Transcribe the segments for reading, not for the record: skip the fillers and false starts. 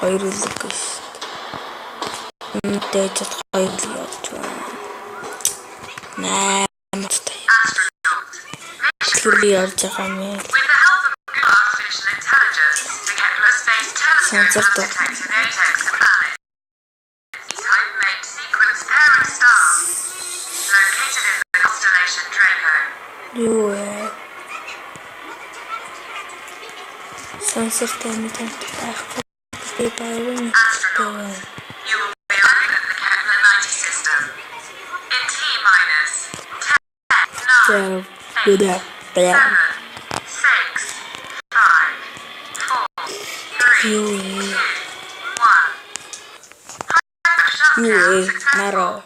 хоёр үлэг гэж. Дээд хоёр л явж байна. Наймтай. Тэр явж байгаа юм. Сансартай. Юу вэ? Сансартай мэдээ байхгүй. Би баярын астрономи. Наро.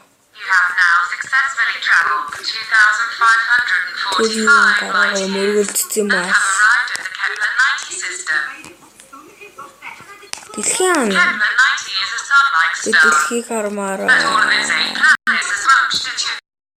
Дэлхийн хармаараа